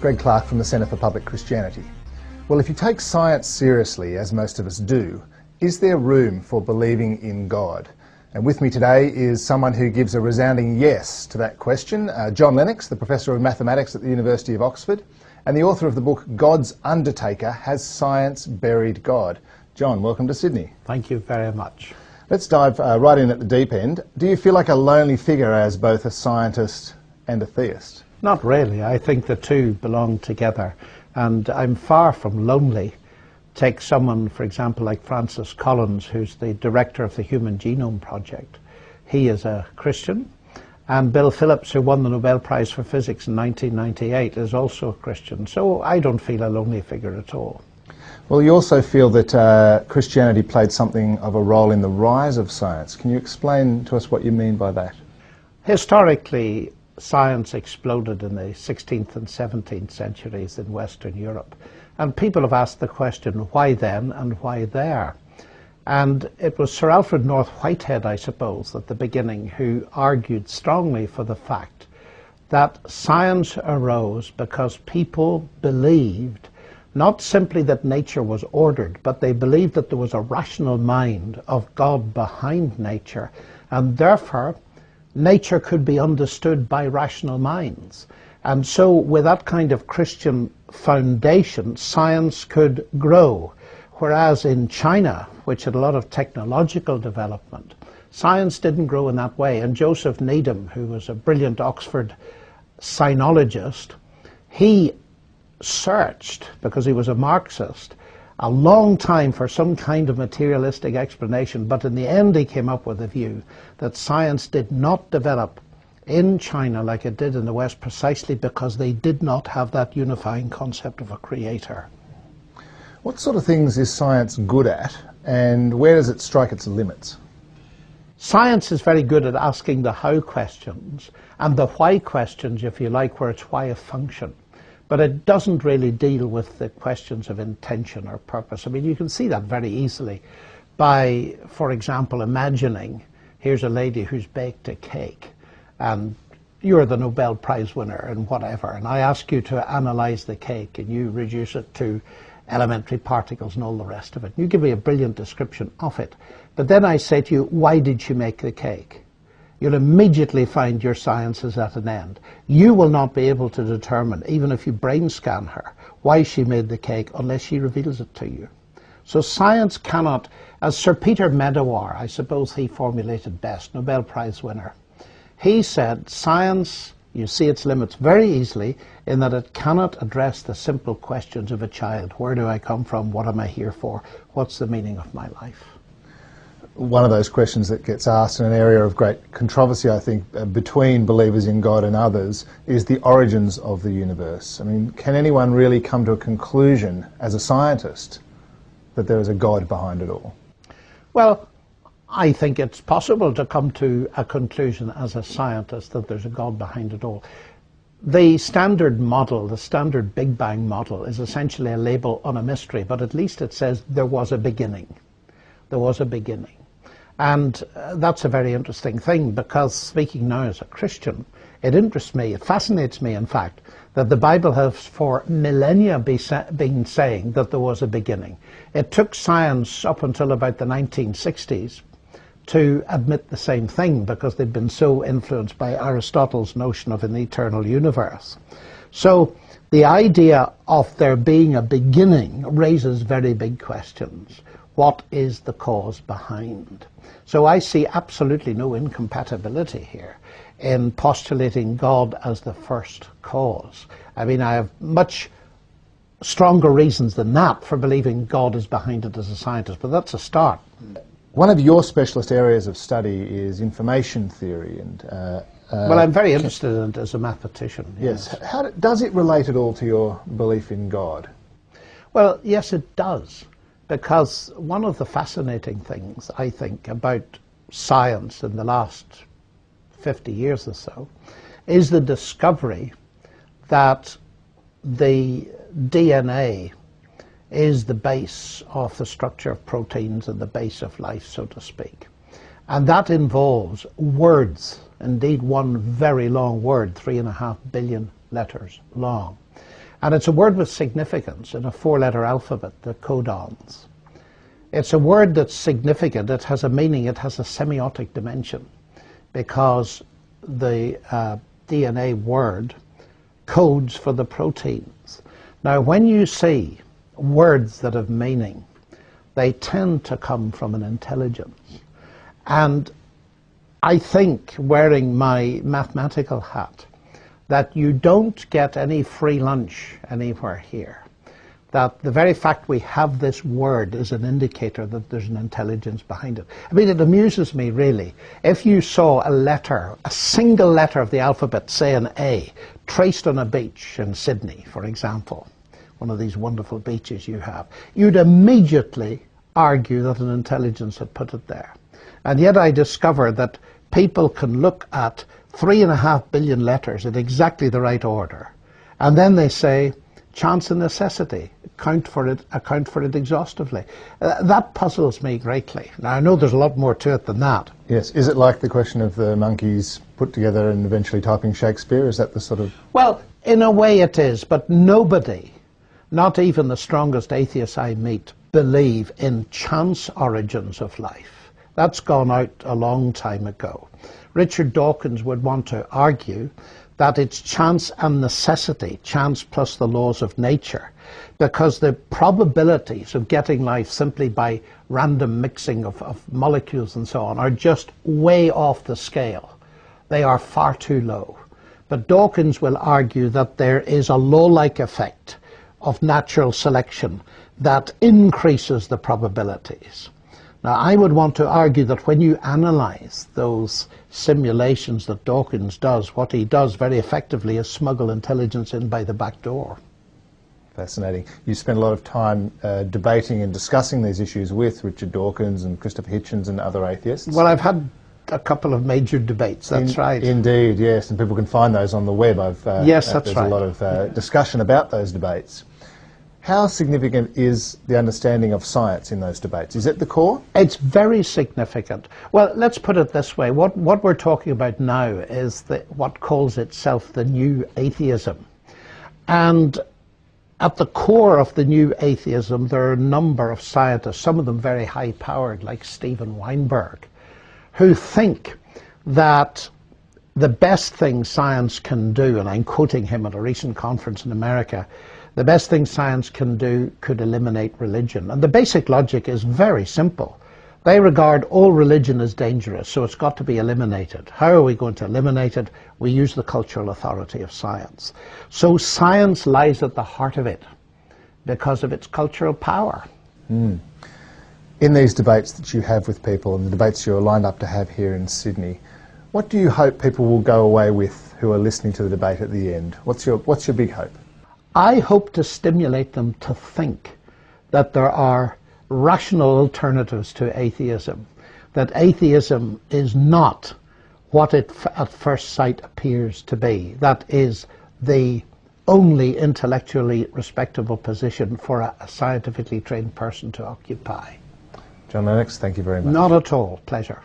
Greg Clark from the Centre for Public Christianity. Well, if you take science seriously, as most of us do, is there room for believing in God? And with me today is someone who gives a resounding yes to that question, John Lennox, the Professor of Mathematics at the University of Oxford, and the author of the book God's Undertaker, Has Science Buried God? John, welcome to Sydney. Thank you very much. Let's dive right in at the deep end. Do you feel like a lonely figure as both a scientist and a theist? Not really. I think the two belong together, and I'm far from lonely. Take someone, for example, like Francis Collins, who's the director of the Human Genome Project. He is a Christian, and Bill Phillips, who won the Nobel Prize for Physics in 1998, is also a Christian. So I don't feel a lonely figure at all. Well, you also feel that Christianity played something of a role in the rise of science. Can you explain to us what you mean by that? Historically, science exploded in the 16th and 17th centuries in Western Europe. And people have asked the question, why then and why there? And it was Sir Alfred North Whitehead, I suppose, at the beginning, who argued strongly for the fact that science arose because people believed not simply that nature was ordered, but they believed that there was a rational mind of God behind nature, and therefore nature could be understood by rational minds. And so with that kind of Christian foundation, science could grow. Whereas in China, which had a lot of technological development, science didn't grow in that way. And Joseph Needham, who was a brilliant Oxford sinologist, he searched, because he was a Marxist, a long time for some kind of materialistic explanation, but in the end he came up with a view that science did not develop in China like it did in the West precisely because they did not have that unifying concept of a creator. What sort of things is science good at, and where does it strike its limits? Science is very good at asking the how questions and the why questions, if you like, where it's why a function. But it doesn't really deal with the questions of intention or purpose. I mean, you can see that very easily by, for example, imagining here's a lady who's baked a cake and you're the Nobel Prize winner and whatever, and I ask you to analyze the cake and you reduce it to elementary particles and all the rest of it. You give me a brilliant description of it. But then I say to you, why did she make the cake? You'll immediately find your science is at an end. You will not be able to determine, even if you brain scan her, why she made the cake unless she reveals it to you. So science cannot, as Sir Peter Medawar, I suppose he formulated best, Nobel Prize winner, he said science, you see its limits very easily in that it cannot address the simple questions of a child. Where do I come from? What am I here for? What's the meaning of my life? One of those questions that gets asked in an area of great controversy, I think, between believers in God and others, is the origins of the universe. I mean, can anyone really come to a conclusion as a scientist that there is a God behind it all? Well, I think it's possible to come to a conclusion as a scientist that there's a God behind it all. The standard model, the standard Big Bang model, is essentially a label on a mystery, but at least it says there was a beginning. There was a beginning. And that's a very interesting thing, because speaking now as a Christian, it interests me, it fascinates me in fact, that the Bible has for millennia been saying that there was a beginning. It took science up until about the 1960s to admit the same thing, because they'd been so influenced by Aristotle's notion of an eternal universe. So the idea of there being a beginning raises very big questions. What is the cause behind? So I see absolutely no incompatibility here in postulating God as the first cause. I mean, I have much stronger reasons than that for believing God is behind it as a scientist, but that's a start. One of your specialist areas of study is information theory, and well, I'm very interested in it as a mathematician. Yes. How does it relate at all to your belief in God? Well, yes, it does. Because one of the fascinating things, I think, about science in the last 50 years or so is the discovery that the DNA is the base of the structure of proteins and the base of life, so to speak. And that involves words, indeed one very long word, 3.5 billion letters long. And it's a word with significance in a four-letter alphabet, the codons. It's a word that's significant. It has a meaning. It has a semiotic dimension because the DNA word codes for the proteins. Now, when you see words that have meaning, they tend to come from an intelligence. And I think, wearing my mathematical hat, that you don't get any free lunch anywhere here. That the very fact we have this word is an indicator that there's an intelligence behind it. I mean, it amuses me, really. If you saw a letter, a single letter of the alphabet, say an A, traced on a beach in Sydney, for example, one of these wonderful beaches you have, you'd immediately argue that an intelligence had put it there. And yet I discover that people can look at 3.5 billion letters in exactly the right order, and then they say, chance and necessity, account for it exhaustively. That puzzles me greatly. Now, I know there's a lot more to it than that. Yes. Is it like the question of the monkeys put together and eventually typing Shakespeare? Is that the sort of... Well, in a way it is, but nobody, not even the strongest atheists I meet, believe in chance origins of life. That's gone out a long time ago. Richard Dawkins would want to argue that it's chance and necessity, chance plus the laws of nature, because the probabilities of getting life simply by random mixing of molecules and so on are just way off the scale. They are far too low. But Dawkins will argue that there is a law-like effect of natural selection that increases the probabilities. Now, I would want to argue that when you analyze those simulations that Dawkins does, what he does very effectively is smuggle intelligence in by the back door. Fascinating. You spend a lot of time debating and discussing these issues with Richard Dawkins and Christopher Hitchens and other atheists. Well, I've had a couple of major debates, that's right. Indeed, yes, and people can find those on the web. Yes, that's there's right. a lot of discussion about those debates. How significant is the understanding of science in those debates? Is it the core? It's very significant. Well, let's put it this way. What we're talking about now is what calls itself the new atheism. And at the core of the new atheism, there are a number of scientists, some of them very high-powered, like Steven Weinberg, who think that the best thing science can do, and I'm quoting him at a recent conference in America, the best thing science can do could eliminate religion. And the basic logic is very simple. They regard all religion as dangerous, so it's got to be eliminated. How are we going to eliminate it? We use the cultural authority of science. So science lies at the heart of it because of its cultural power. In these debates that you have with people and the debates you're lined up to have here in Sydney, what do you hope people will go away with who are listening to the debate at the end? What's your big hope? I hope to stimulate them to think that there are rational alternatives to atheism, that atheism is not what it at first sight appears to be. That is the only intellectually respectable position for a scientifically trained person to occupy. John Lennox, thank you very much. Not at all. Pleasure.